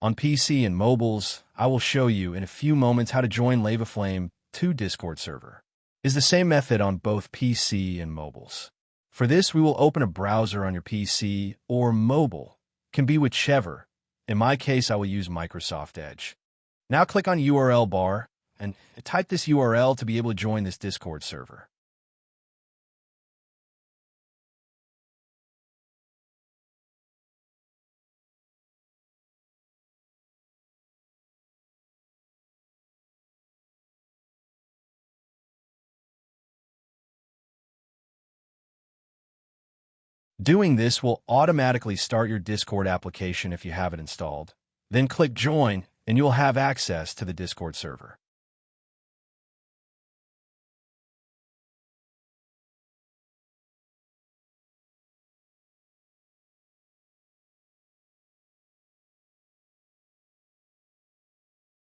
On PC and mobiles, I will show you in a few moments how to join LAVAFLAME2 Discord server. It's the same method on both PC and mobiles. For this, we will open a browser on your PC or mobile. Can be whichever. In my case, I will use Microsoft Edge. Now click on URL bar and type this URL to be able to join this Discord server. Doing this will automatically start your Discord application if you have it installed. Then click Join, and you'll have access to the Discord server.